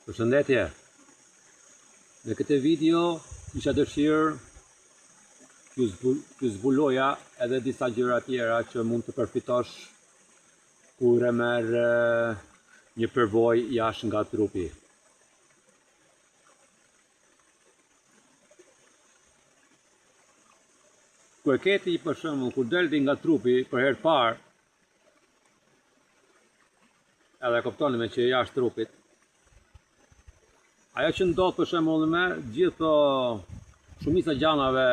Përshëndetje. Në këtë video kisha dëshirë t'ju zbuloja edhe disa gjëra tjera që mund të përfitosh kur e merr një përvojë jashtë nga trupi. Kur keti për shembull kur delti nga trupi për herë të parë, edhe kuptoni me që jashtë trupit, ajo që ndodh për shembull me gjithë shumica gjanave,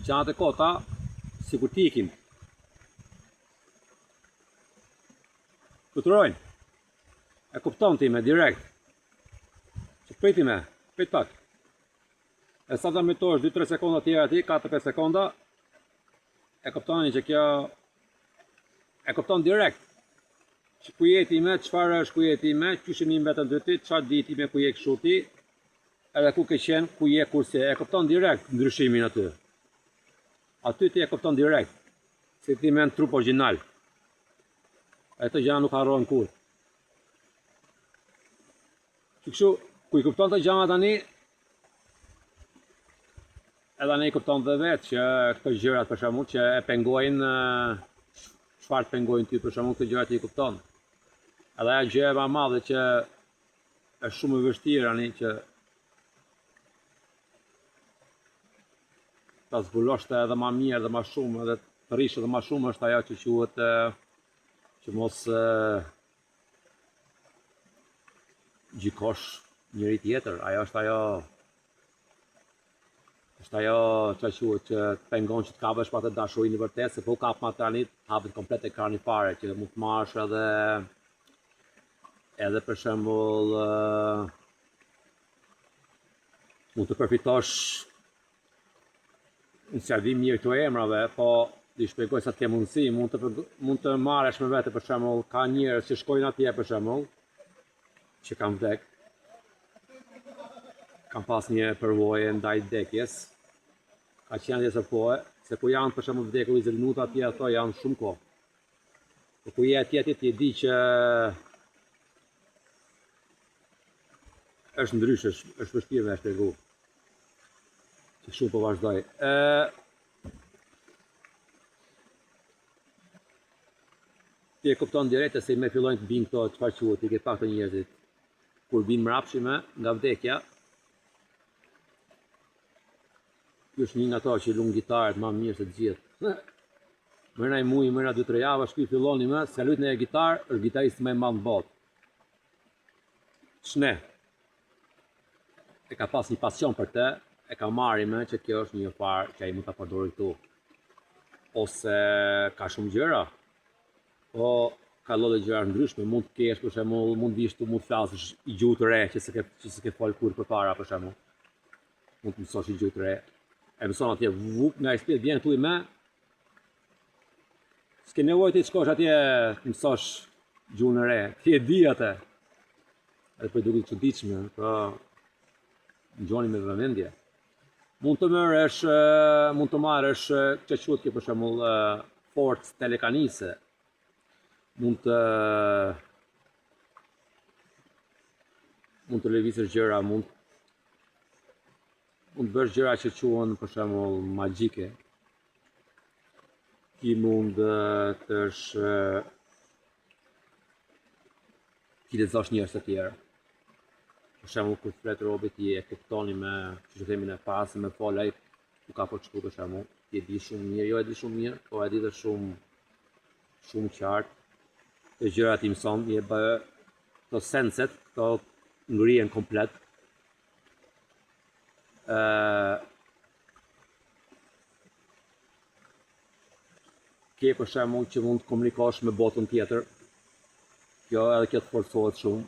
gjanat e kota, sikur t'ikim. Fluturojnë. E kupton ti me direkt. Që prit pak. E sa ta metosh 2-3 sekonda tjera ti, 4-5 sekonda, e kuptoni që kjo e kupton direkt. Që ku jeti me, çfarë është ku jeti me, qysh jeni vetën dy ti, çfarë di ti me ku je kështu ti, edhe ku ke qenë, ku je kurse, e kupton direkt ndryshimin aty. Aty ti e kupton direkt, se ti me në trup original. E të gjana nuk harrojnë kur. Që kështu, ku i kupton të gjana tani, edhe ne i kupton dhe vetë që këto gjërat për shembull që e pengojnë, çfarë pengojnë ty për shembull këto gjërat i kupton. Edhe ajo gjë e madhe që është shumë e vështirë tani që ta zbulosh edhe më mirë dhe më shumë edhe të rrish edhe më shumë është ajo që quhet që mos gjikosh njëri tjetër. Ajo është që quhet që të pengon që të kapësh pa të dashurinë e vërtetë, se po kap ma tani hapet komplet ekrani fare, që mund të marrësh edhe për shembull mund të përfitosh në servim mirë të emrave, po t'i shpjegoj sa të ke mundësi, mund të marrësh me vete për shembull, ka njerëz që shkojnë atje për shembull, që kanë vdek, kanë pas një përvojë ndaj vdekjes, ka qenë atje se ku janë për shembull vdekur 20 minuta atje ato janë shumë kohë. Po ku je atje ti e di që është ndryshe, është vështirë me shpjegu. Që shumë po vazhdoj. Ti e kupton direkt se me fillojnë të vinë këto çfarë quhet, i ke pak të njerëzit kur vinë mrapshime nga vdekja. Ky është një nga ato që lung gitarët më mirë se të gjithë. Mëra i muj, mëra 2-3 javë, shpi filloni me, s'ka luajtur në gitarë, është gitaristi më i madh në botë. Shne. E ka pas një pasion për të, e ka marrë me që kjo është një farë që ai mund ta përdorë këtu. Ose ka shumë gjëra. Po ka lloje gjëra ndryshme, mund të kesh për shembull, mund vish tu, mund të flasësh i gjuhë të re që s'ke fol kur përpara për shembull. Mund të mësosh i gjuhë të re. E mëson atje vup nga ekspert vjen këtu i me. S'ke nevojë të shkosh atje të mësosh gjuhën e re. Ti e di atë. Edhe po duket çuditshme, po ngjoni me vëmendje. Mund të marrësh çka quhet kjo për shembull forcë telekanise. Mund të lëvizësh gjëra, mund bësh gjëra që quhen për shembull magjike. Ti mund ti lexosh njerëz të tjerë. Për shembull kur flet robi ti e kuptoni me çu themi ne pas me fol ai ku ka po çku për shembull, ti e di shumë mirë, jo e di shumë mirë, po e di dhe shumë qartë. Të gjërat i mëson, i e bë të senset, të ngrihen komplet. Ke për shembull që mund të komunikosh me botën tjetër. Kjo të forcohet shumë.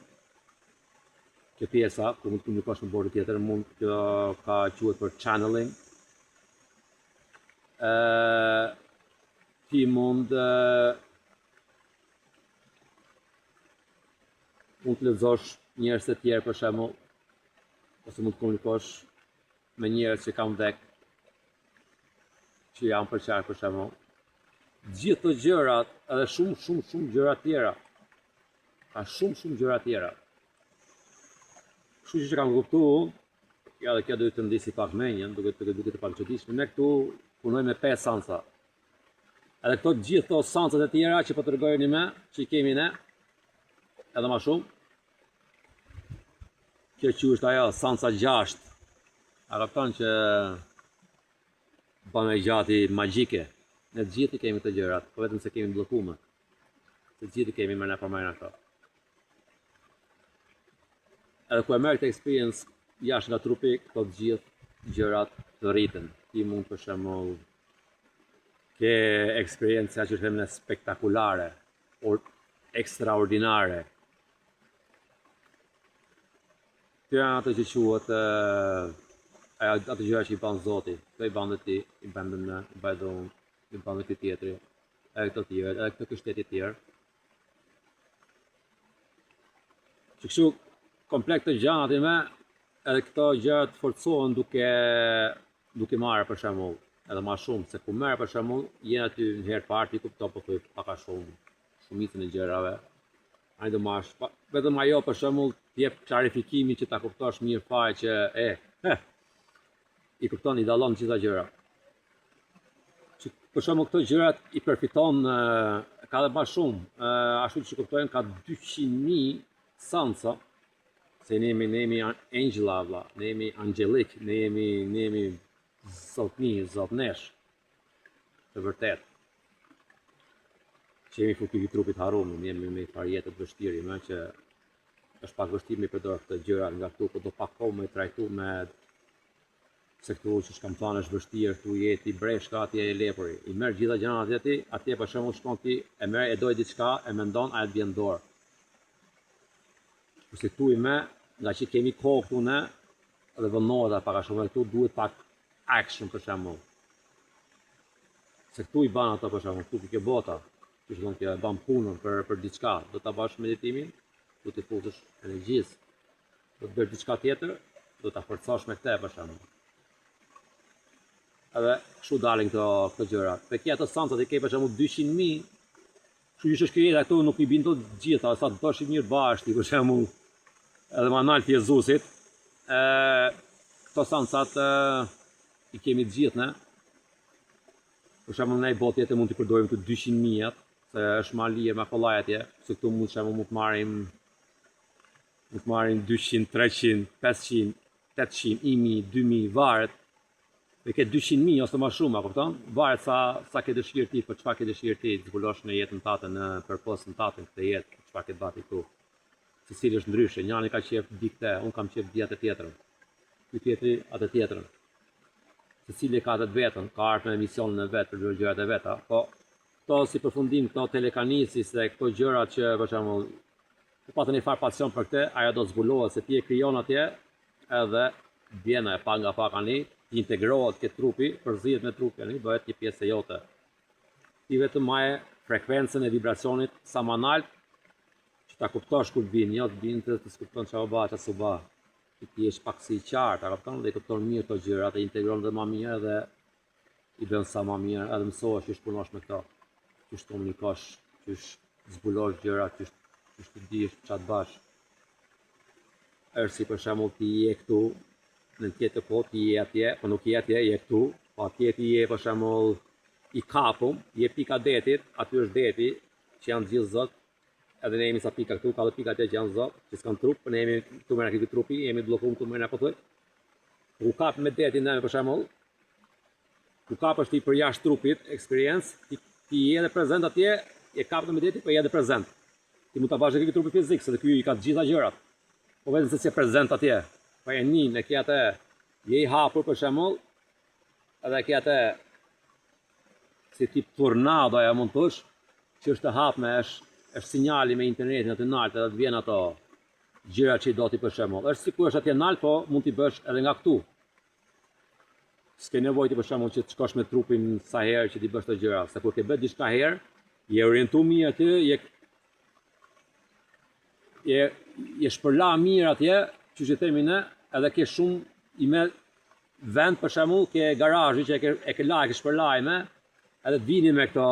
Kjo pjesa, ku mund të komunikosh me botën tjetër, kjo ka quhet për channeling. Ti mund të lexosh njerëz të tjerë për shembull, ose mund të komunikosh me njerëz që kanë vdek, që janë për qark për shembull. Gjithë të gjërat, edhe shumë gjëra tjera, ka shumë gjëra tjera. Kështu që kam kuptuar, ja dhe kjo duhet të ndisi pak menjen, duke të pak çuditshme. Ne këtu punojmë me 5 sansa. Edhe këto gjithë këto sansat e tjera që po tregojeni me, që i kemi ne, edhe më shumë. Kjo që është ajo sansa 6. A kupton që bën e gjati magjike. Ne të gjithë i kemi të gjërat, po vetëm se kemi bllokuar. Të gjithë i kemi më në përmajnë ato. Edhe ku e merr këtë experience jashtë nga trupi, këto të gjithë gjërat të rriten. Ti mund për shembull ke eksperjenca që them në spektakulare, ekstraordinare. Kjo janë ato që quhet ato gjëra që i bën Zoti. Këto i bën ti, i bën ne, i bën unë, i bën ti tjetri, edhe këto tjerë, edhe këto kështete të tjerë. Që kështu komplekt të gjanat i me, edhe këto gjërat forcohen duke marrë për shembull, edhe më shumë, se ku merr për shembull, jeni aty një herë parti kupton po thuj pak a shumicën e gjërave. Ai do marrësh, vetëm ajo për shembull të jep klarifikimin që ta kuptosh mirë fare që i kupton, i dallon gjitha gjëra. Që për shembull këto gjërat i përfiton ka dhe më shumë, ashtu që kuptojnë ka 200.000 sansa. Se ne jemi Angela, vlla, ne jemi Angelik, ne jemi zotnesh, të vërtet. Që jemi fuki i trupit harumë, ne jemi me farjetet vështirë, me që është pak vështirë me përdor këtë gjëra nga këtu, po do pak kohë me trajtu me se këtu që shkam thënë është vështirë, këtu jeti breshka, atje e lepuri. I merr gjitha gjërat atje për shembull shkon ti, e merr, e doj diçka, e mendon, a e të vjen dorë. Kurse këtu i me, nga që kemi kohë këtu ne, dhe vënohet pak a shumë, këtu duhet pak action për shembull. Se këtu i ban ato për shembull, këtu kjo bota, që shkon kjo e ban punën për diçka, do ta bash meditimin, do të futesh energjisë, do të bësh diçka tjetër, do ta forcosh me këtë për shembull. Edhe kështu dalin këto gjëra. Pe kia ato sansat i ke për shembull 200.000, kështu që është këjeta këtu nuk i bin të gjitha, sa të doshim mirë bashkë, për shembull, edhe ma nalë të Jezusit, këto sansat i kemi të gjithë, ne? Për shembull, ne i botë jetë mund të përdojmë të 200.000, se është ma lije, ma kollaj atje, se këtu mund të marrim 200, 300, 500, 800, 1000, 2000, varet. Dhe ke 200.000 ose më shumë, a kupton? Varet sa ke dëshirë ti, për çfarë ke dëshirë ti, të zbulosh në jetën tate, në purpose-n tate, në këtë jetë, çfarë ke bati këtu. Secili është ndryshe, njëri ka qef di këtë, unë kam qef di atë tjetrën. Ky tjetri atë tjetrën. Secili ka atë vetën, ka ardhur me misionin e vet për gjërat e veta, po këto si përfundim, këto telekanisi se këto gjëra që për shembull të patën një farë pasion për këtë, ajo do zbulohet se ti e krijon atje, edhe vjen e pa nga pak ani, ti integrohet këtë trupi, përzihet me trupin ani, bëhet një pjesë jote. Ti vetëm maje frekuencën e vibracionit sa më lart, që ta kuptosh kur vin, jo të vin të skupton çfarë bëhet as u bë. Ti je pak si i qartë, a kupton, dhe kupton mirë këto gjëra, të integron dhe më mirë dhe i bën sa më mirë, edhe mësohesh që punosh me këto. Që komunikosh, që zbulosh gjëra, që të dish çfarë të bash. Është si për shembull ti je këtu, në tjetër po ti je atje, po nuk je atje, je këtu, po atje ti je për shembull i kapum, je pika detit, aty është deti, që janë gjithë zot, edhe ne jemi sa pika këtu, ka dhe pika atje që janë zot, që s'kan trup, po ne jemi këtu me këtë trupi, jemi bllokuar këtu me po thoj. Ku kap me detin ne për shembull, ku kap është ti për jashtë trupit, eksperiencë, ti je edhe prezent atje, je kapur me detin, po je edhe prezent. Ti mund ta bash këtë trupi fizik, se ky i ka të gjitha gjërat. Po vetëm se si prezent atje. Po e një në kjo atë, je i hapur për shembull, edhe kjo atë si tip tornado ja mund të thosh, që është të hapme, është sinjali me internetin aty nalt, edhe të vjen ato gjëra që i do ti për shembull. Është sikur është atje nalt, po mund t'i bësh edhe nga këtu. S'ke nevojë ti për shembull që të shkosh me trupin sa herë që ti bësh të gjëra, se kur ke bërë diçka herë, je orientuar mirë aty, je shpërla mirë atje, që themi ne, edhe ke shumë i me vend për shembull, ke garazhi që e ke shpërlaj me, edhe të vini me këto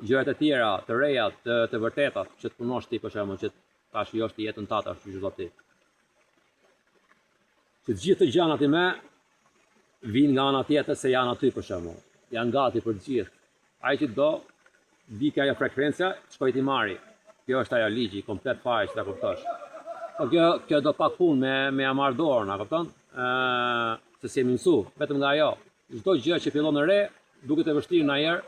gjërat e tjera, të reja, të vërtetat, që të punosh ti për shembull, që tash jo është jetën tata, është që ti. Që të gjithë të gjanat ime vinë nga ana tjetër se janë aty për shembull. Janë gati për të gjithë. Ai që do vika ajo frekuencia, shkoj ti marri. Kjo është ajo ligji komplet fare që ta kuptosh. Po kjo do pak punë me marr dorën, a kupton? Se si jemi mësu, vetëm nga ajo. Çdo gjë që fillon në re, duket e vështirë ndonjëherë.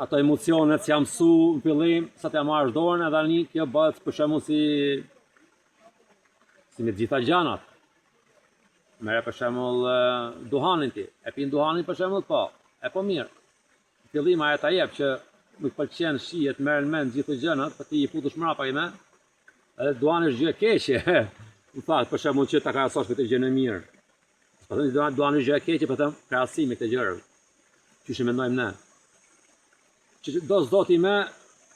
Ato emocionet që jam mësu në fillim, sa t'ja marrësh dorën, edhe tani kjo bëhet për shembull si me të gjitha gjanat. Merre për shembull duhanin ti. E pin duhanin për shembull, po. E po mirë. Në fillim ajo ta jep që nuk pëlqen shihet, merren mend gjithë gjërat, po ti i futesh mrapa ime. Edhe duhani është gjë e keqe. Në fakt, për shembull që ta krahasosh me të gjën e mirë. Po thënë duhani është gjë e keqe, po them krahasim me këtë gjë. Qysh e mendojmë ne? Që do s'doti me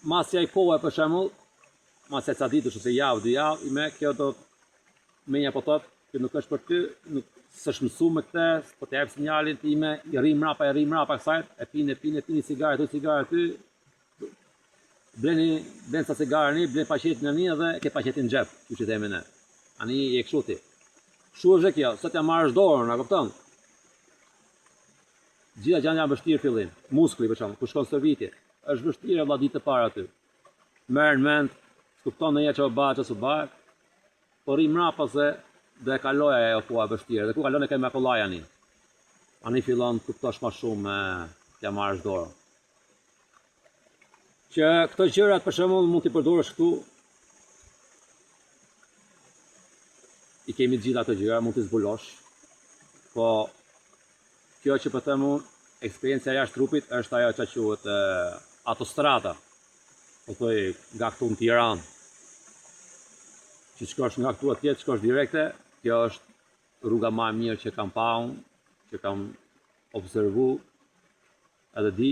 masja i kohë për shembull, masja ca ditësh ose javë, 2 javë, i me kjo do menja po thotë, që nuk është për ty, nuk s'është mësuar me këtë, po të jap sinjalin time, i rri mrapa kësaj, e pini cigare ty, blen sa cigare një, blen paqetin e një dhe ke paqetin në xhep, që themi ne. Ani je kështu ti. Kështu është kjo, sot ja marrësh dorën, a kupton? Gjitha gjanë janë vështirë fillim. Muskuli për shembull, kur shkon stërviti, është vështirë valla ditë të para aty. Merr mend, kupton ndonjëherë çfarë bëhet ose bëhet. Po rri mrapa se do e kaloj ajo koha e vështirë. Dhe ku kalon e ke me kollaj ani. Ani fillon të kuptosh më shumë t'ja marrësh dorën. Që këto gjërat për shembull mund t'i përdorësh këtu. I kemi të gjitha ato gjëra, mund t'i zbulosh. Po kjo që po them unë, eksperiencia jashtë trupit është ajo që quhet autostrada. Po thoj nga këtu në Tiranë. Që shkosh nga këtu atje, shkosh direkte, kjo është rruga më e mirë që kam pa unë, që kam observu, edhe di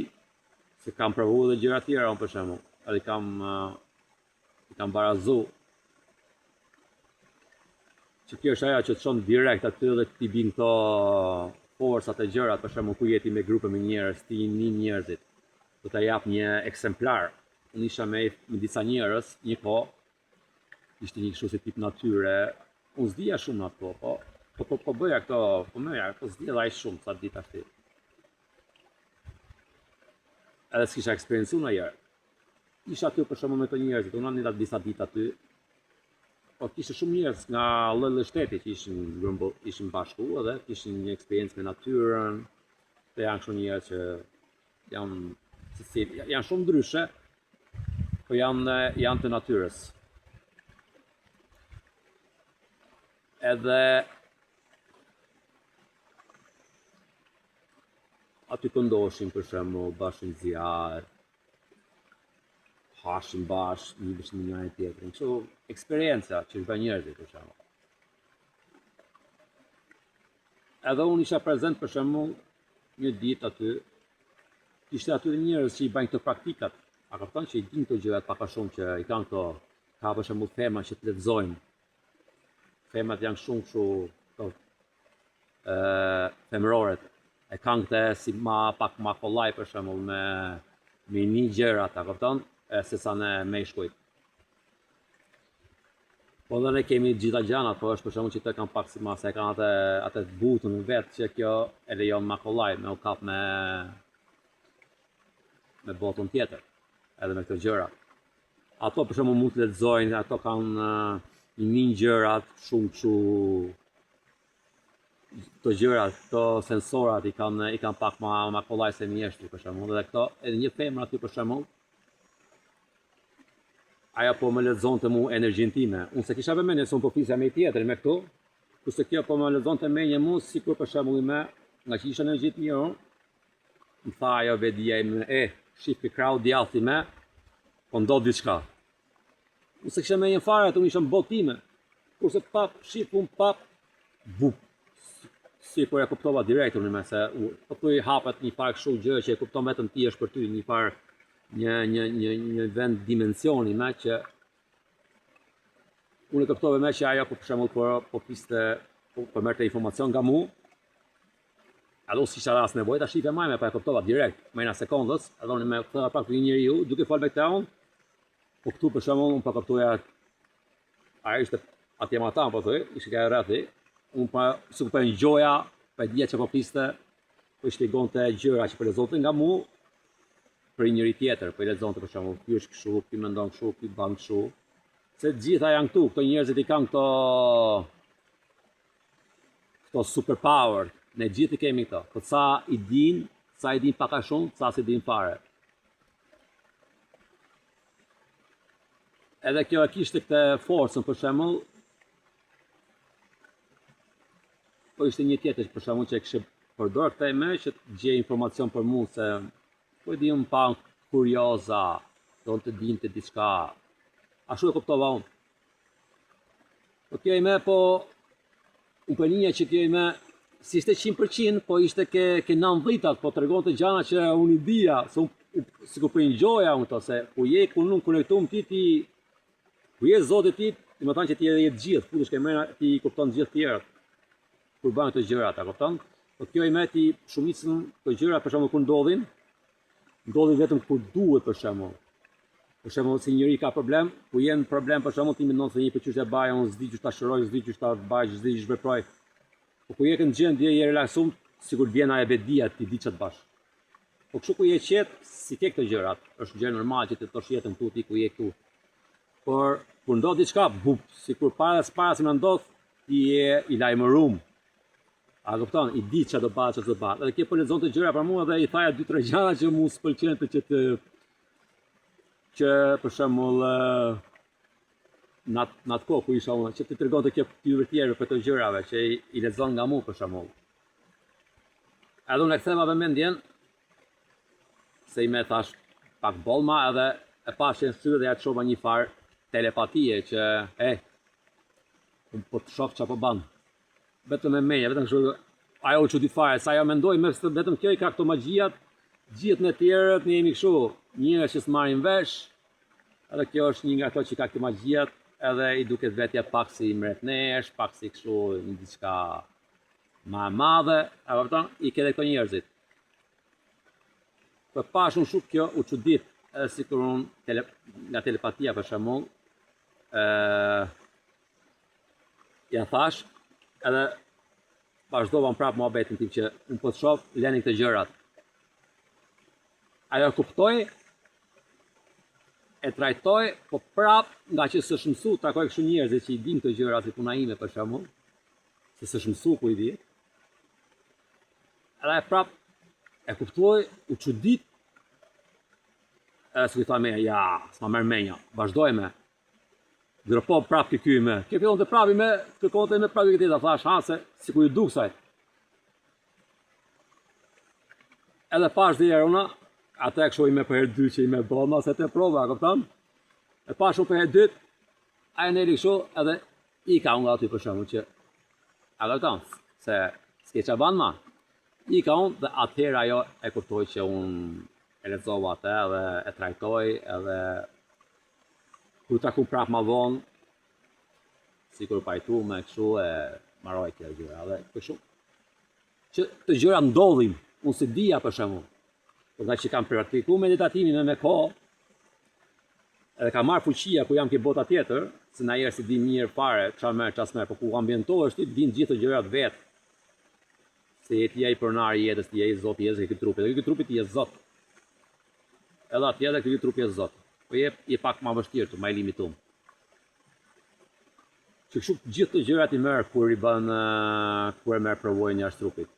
se kam provu edhe gjëra tjera unë për shembull, edhe kam barazu. Që kjo është ajo që të shon direkt aty dhe ti bin këto forcat e gjërat, për shembull ku jeti me grupe me njerëz, ti një njerëzit, do ta jap një eksemplar. Unë isha me disa njerëz, një kohë, ishte një kështu si tip natyre, unë s'dija shumë ato, po bëja këto, po s'dija dhe aq shumë sa ditë ashtu. Edhe s'kisha eksperiencu në herë. Isha aty për shembull me të njerëzit, unë nita disa ditë aty. Po kishte shumë njerëz nga lloj shteti që ishin bashku edhe kishin një eksperiencë me natyrën. Dhe janë kështu njerëz që janë shumë ndryshe, po janë të natyrës. Edhe aty këndoshin për shembull, bashin zjarr, hashin bash, një njëri tjetrin. Kështu eksperienca që bën njerëzit për shembull. Edhe unë isha prezent për shembull një ditë aty, kishte aty njerëz që i bajnë këto praktikat. A kupton që i din këto gjërat pak a shumë që i kanë këto, ka për shembull tema që të lexojnë. Temat janë shumë kështu femërore. E kanë këtë si pak ma kollaj për shembull me një gjërat, a kupton? Se sa ne meshkujt. Po dhe ne kemi gjitha gjanat, po është për shembull që të kanë pak si ma, se kanë atë butën vetë që kjo e lejon ma kollaj, me u kap me botën tjetër, edhe me këto gjëra. Ato për shembull mund të lexojnë, ato kanë një gjërat shumë kështu, këto gjërat, këto sensorat i kanë pak ma kollaj se mjeshtri për shembull, edhe këto, edhe një femër aty për shembull, aja po më lexonte mu energjinë time. Unë se kisha vëmendje se unë po flisja me tjetër me këtu, kurse kjo po më lexonte mendjen mu sikur për shembull me, nga që isha energji të mirë, më tha ajo vedia ime, shif ke krau djallë me, po ndodh diçka. Unë se kisha mendjen fare, unë isha në botë time. Kurse shif unë bup. Sikur e kuptova direkt unë me se po thuj hapet një farë kështu gjë që e kupton vetëm ti është për ty, një farë një vend dimensioni me që unë e kuptova me që ajo për shembull po fliste, po merrte informacion nga mu, edhe unë s'kisha rast nevojë ta shifja më, pa e kuptova direkt, mëna sekondës, edhe unë me këtë pak një njeriu, duke folë me këtë unë, po këtu për shembull unë po kuptoja Ajo ishte atje ma tam, po thoj, ishte ka e rrethi. Unë pa, su për ngjoja, për dje që po fliste, po i shpjegonte gjëra që po lexonte nga mu, për njëri tjetër, po i lexonte për shembull, ky është kështu, ky mendon kështu, ky bën kështu. Se të gjitha janë këtu, këto njerëzit i kanë këto superpower, ne gjithë i kemi këto. Po sa i din pak a shumë, sa si din fare. Edhe kjo e kishte këtë forcën, për shembull, po ishte një tjetër për shembull që e kishte përdor këtë me që të gjej informacion për mua se po e di unë pa kurioza, do të dinte diçka. Ashtu e kuptova unë. Po kjo ime, po unë për një që kjo ime, si ishte 100%, po ishte ke 90-at, po të regonte gjana që unë i dija, se unë si ku për ngjoja unë to, se ku je, ku nuk konektum ti, ku je zotit ti, më thanë që ti e jetë gjithë, futesh ke mena, ti i kupton gjithë tjerët, kur banë të gjëra, ta kupton? Po kjo ime ti shumicën të gjëra, për shembull kur ndodhin vetëm kur duhet për shembull. Për shembull, si njëri ka problem, ku jenë problem për shembull ti mendon se një për qysh e baja, unë s'di qysh ta shëroj, s'di qysh ta baj, s'di qysh veproj. Po ku je në gjendje je relaksum, sikur vjen ajo bedia ti di ç't bash. Po kështu ku je qet, si ke këto gjërat, është gjë normale që të tosh jetën tu ti ku je këtu. Por kur ndodh diçka, bup, sikur para se më ndodh, ti je i lajmëruar. A kupton, i di ç'a do bëj, ç'a do bëj. Edhe kjo po lexonte gjëra për mua dhe i thaja 2-3 gjëra që mua s'pëlqente që për shembull në atë kohë ku isha unë, që të tregonte kjo këtyre tjerëve për të gjërave që i lexon nga mua për shembull. Edhe unë e ktheva vëmendjen se i më thash pak bollma edhe e pashë në sy dhe ja çova një farë telepatie që unë po të shoh ç'a po bën. Vetëm e menja, vetëm kështu ajo u çudit fare, sa ajo mendoj me vetëm kjo i ka këto magjijat, gjithë ne tjerët ne jemi kështu, njerëz që s'marrin vesh, edhe kjo është një nga ato që ka këto magjijat, edhe i duket vetja pak si mretnesh, pak si kështu një diçka më e madhe, apo kupton, i ke këto njerëzit. Po pash unë shumë kjo u çudit, edhe sikur unë nga telepatia për shembull, ja thash, edhe vazhdova prapë mohabetin tim që unë po të shoh leni këto gjërat. Ajo kuptoi, e trajtoi, po prapë nga që s'është mësuar, takoj kështu njerëz që i din këto gjëra si puna ime për shembull, se s'është mësuar ku i di. Edhe prapë e kuptoi, u çudit. S'u i tha ja, s'ma merr menja, vazhdojme. Dropo prapë ky me. Kjo fillon të prapi me, kërkonte me prapë këtë ta thash, se sikur i duk saj. Edhe pash dhe herë una, atë e kështu i me për herë 2 që i me bëma, se te prova, kupton? E pash unë për herë 2, ajo neri kështu edhe i ka unë aty për shembull që a kupton, se s'ke ç'a ban ma. I ka unë dhe atëherë ajo e kuptoi që unë e lexova atë edhe e trajtoj edhe kur taku prapë ma vonë, sikur pajtu me kështu e maroj kjo gjëra edhe kështu. Që të gjëra ndodhin, unë se dija për shembull. Por nga që kam praktikuar meditatimin me kohë, edhe ka marrë fuqia ku jam ke bota tjetër, se na herë si di mirë fare çfarë merr, çfarë smer, por ku ambientohesh ti din gjithë të gjërat vet. Se ti je i pronar i jetës, ti je i Zoti i jetës, ky trupi, dhe ky trupi ti je Zot. Edhe atje edhe ky trupi je Zot. Po je pak më vështirë të më limitum. Që kështu gjithë të gjërat i merr kur i bën kur e merr provojën jashtë trupit.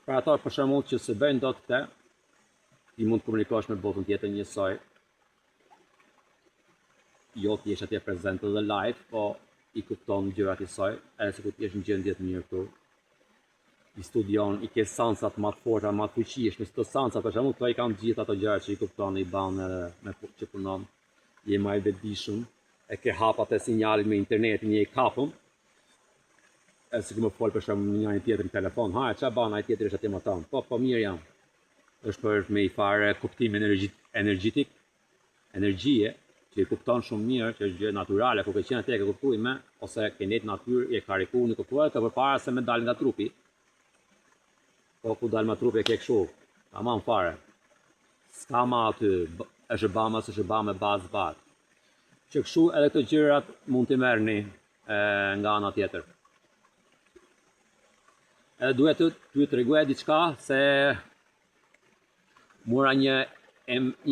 Pra ato për shembull që se bëjnë dot këtë, ti mund të komunikosh me botën tjetër njësoj. Jo ti jesh atje prezent dhe live, po i kupton gjërat i saj, edhe sikur ti jesh në gjendje të mirë këtu. I studion, i ke sansat më të forta, më të fuqishme, këto sansa për shembull, këto i kanë gjithë ato gjëra që i kupton, i bën me që punon, je më i vetëdijshëm, e ke hap atë sinjalin me internetin, je i kapëm. E sikur më fol për shembull një tjetër në telefon, ç'a bën ai tjetri është atje më tan. Po mirë jam. Është për me i fare kuptim energjetik, energjie, që i kupton shumë mirë, që është gjë natyrale, kur ke qenë atje ke kuptuar me, ose ke net natyrë, je karikuar në kuptuar të përpara se me dal nga trupi. Po ku dal ma trupi e ke kështu, tamam fare. S'ka ma aty, është bama, s'është bama, bazë. Që kështu edhe këto gjërat mund t'i merrni nga ana tjetër. Edhe duhet t'ju tregoja diçka se mora një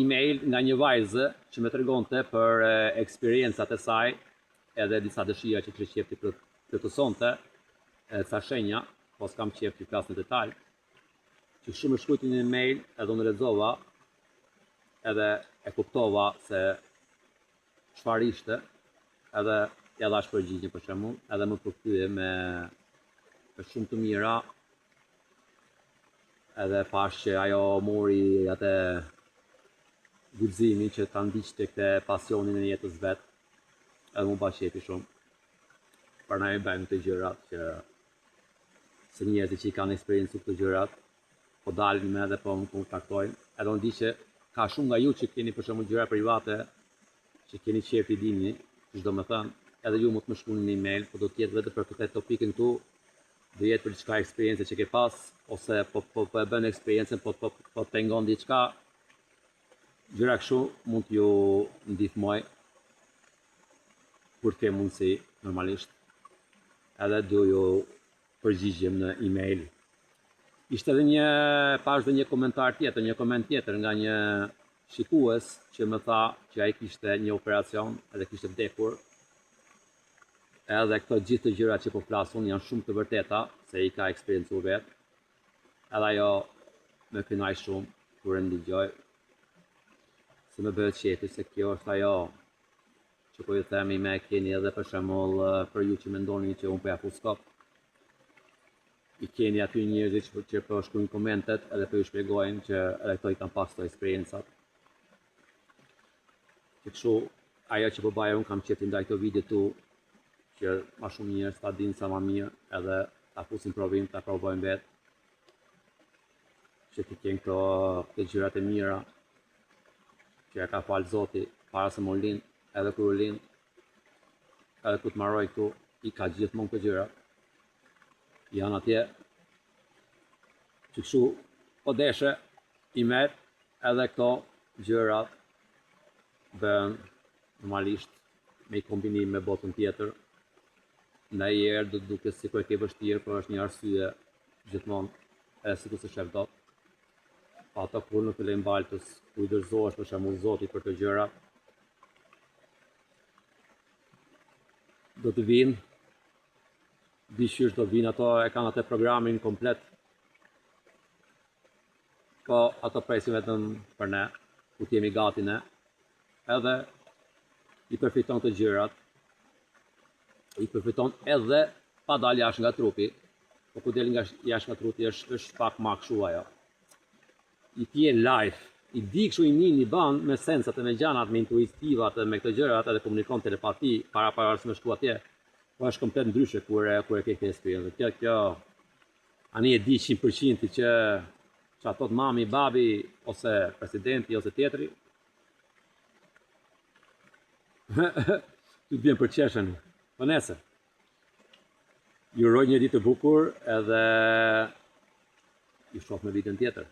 email nga një vajzë që më tregonte për eksperiencat e saj edhe disa dëshira që kishte qef të plotësonte, ca shenja, po s'kam qef të flas në detaj. Që kështu më shkruajti një email, edhe unë lexova, edhe e kuptova se çfarë ishte, edhe ja dhash përgjigje për shembull, edhe më përkthye me shumë të mira, edhe pash që ajo mori atë guximin që ta ndiqte këtë pasionin e jetës vet, edhe më bashkëpi shumë. Prandaj bëjmë këto gjërat që se njerëzit që i kanë eksperiencë këto gjërat, po dalin me edhe po më kontaktojnë, edhe unë di që ka shumë nga ju që keni për shembull gjëra private që keni qef i dini, çdo më thënë, edhe ju mund të më shkruani në email, po do të jetë vetëm për këtë topikën këtu, do jetë për diçka eksperiencë që ke pas, ose po e bën eksperiencën, po pengon diçka, gjëra kështu mund t'ju ndihmoj kur ke mundësi, normalisht, edhe do ju përgjigjem në email. Ishte edhe pash dhe një komentar tjetër, një koment tjetër nga një shikues që më tha që ai kishte një operacion edhe kishte vdekur. Edhe këto gjithë të gjërat që po flasun janë shumë të vërteta, se i ka eksperiencuar vetë. Edhe ajo më kënaq shumë kur e ndigjoj. Se më bëhet qefi se kjo është ajo që po ju themi me keni edhe për shembull për ju që mendoni që unë po ja fuskop. I keni aty njerëzit që po shkruajnë komentet edhe po ju shpjegojnë që edhe këto i kanë pas këto eksperiencat. Kështu, ajo që po baja unë kam qef të ndaj këto video tu, që ma shumë njerëz ta dinë sa ma mirë, edhe ta fusin provim, ta provojnë vetë, që ti kenë këto gjërat e mira, që ja ka falë Zoti para se më lind, edhe kur u lind, edhe kur të marroj këtu, i ka gjithmonë këto gjëra. Janë atje, që kështu, po deshe, i merr edhe këto gjërat, bën normalisht me i kombinim me botën tjetër. Ndajherë do të duket sikur e ke vështirë, por është një arsye gjithmonë, edhe sikur se shef dot. Pa ato kur në fillim baltës, ku i dorëzohesh për shembull Zotit për të gjëra, do të vinë, dishysh do vinë ato, e kanë atë programin komplet. Po ato presin vetëm për ne, ku t'jemi gati ne, edhe i përfiton të gjërat, i përfiton edhe pa dalë jashtë nga trupi, po ku del nga jashtë nga trupi është pak ma kështu ajo. I tje live, i di kështu i një ban me sensat e me gjanat, me intuitivat e me këto gjërat, edhe komunikon telepati, para se me shku atje, po është komplet ndryshe kur e ke këtë eksperiencë. Kjo, ani e di 100% që ato të mami, babi, ose presidenti, ose tjetri, të bjen për qeshen, po nese. Ju uroj një ditë të bukur edhe ju shoh në videon tjetër.